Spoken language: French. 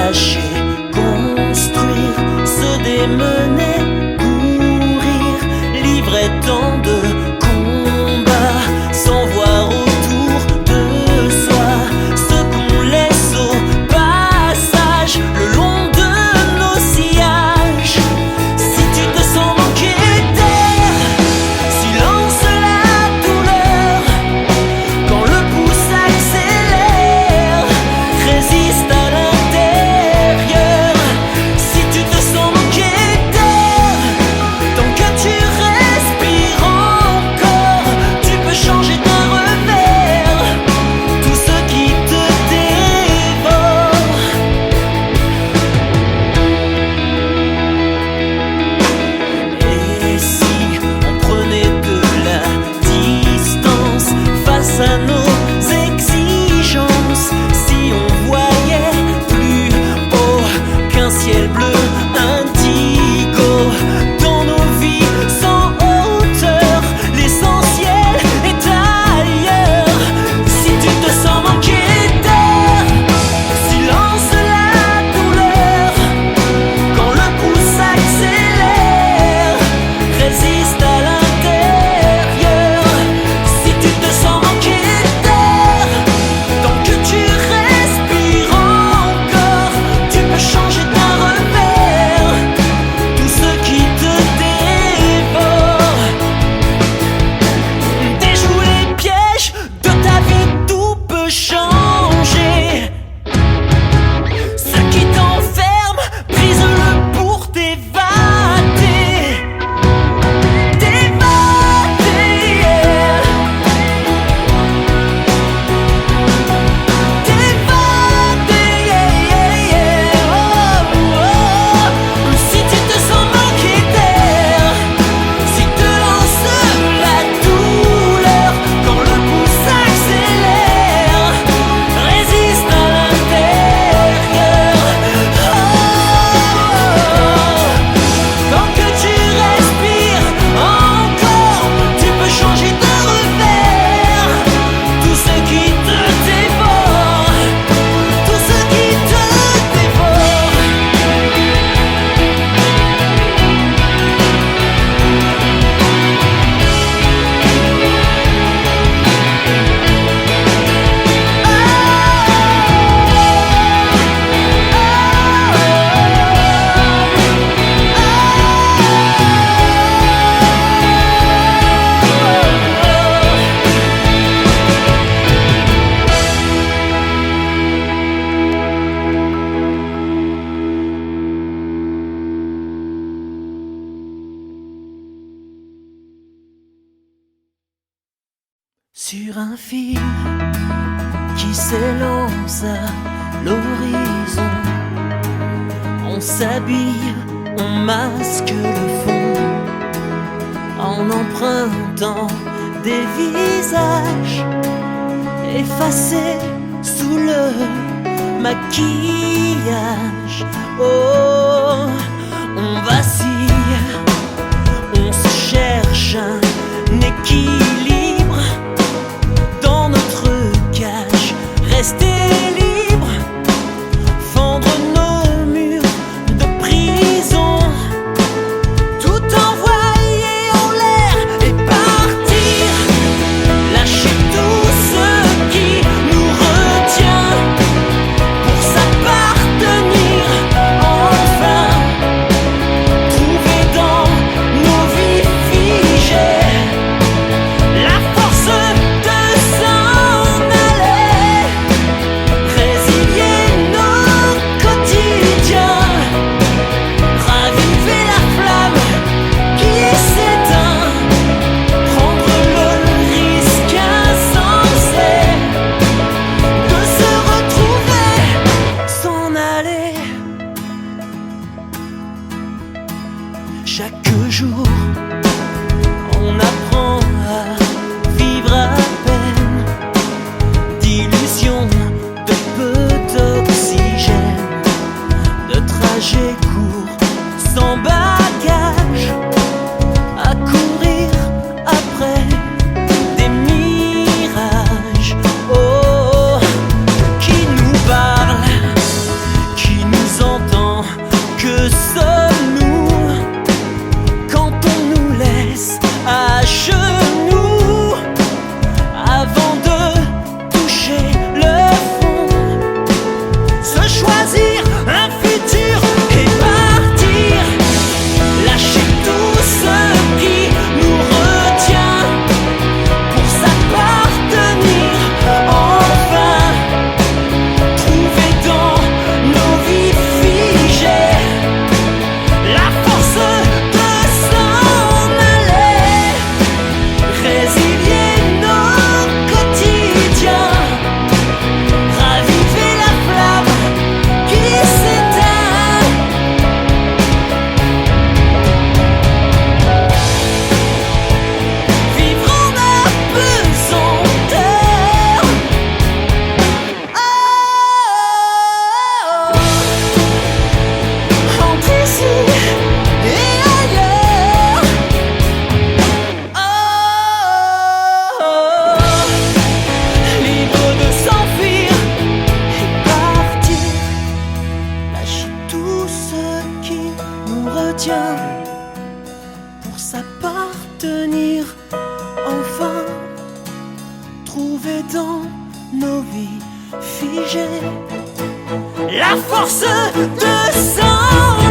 lâcher, construire, se démener, courir, livrer tant de combats sans voir autour de soi ce qu'on laisse au passage le long de nos sillages. Si tu te sens manquer d'air, silence la douleur. Quand le pouls s'accélère, résiste à l'intérieur. Si tu te sens manquer d'air, tant que tu respires encore, tu peux changer d'un revers tout ce qui te dévore. Et si on prenait de la distance face à nos exigences, si on voyait plus haut qu'un ciel bleu indigo dans nos vies sans hauteur, l'essentiel est ailleurs. Si tu te sens manquer d'air, silence la douleur. Quand le pouls s'accélère, résiste à l'intérieur. Si tu te sens manquer d'air, tant que tu respires encore, tu peux changer d'un revers tout ce qui te dévore. Déjoue les pièges de ta vie, tout peut changer. Ce qui t'enferme, brise-le pour t'évader. T'évader, yeah. T'évader, yeah, yeah, yeah. Oh, oh. Si tu te sens manquer d'air, si te lance la douleur, quand le pouls s'accélère, résiste à l'intérieur. Tant que tu respires encore, tu peux changer de revers tout ce qui te dévore, tout ce qui te dévore. Sur un fil qui s'élance à l'horizon, on s'habille, on masque le fond en empruntant des visages effacés sous le maquillage. Oh, on vacille, on se cherche un équilibre dans notre cage, rester libre, fendre nos murs de prison, tout envoyer en l'air et partir, lâcher tout ce qui nous retient pour s'appartenir enfin, trouver tenir, enfin trouver dans nos vies figées la force de s'en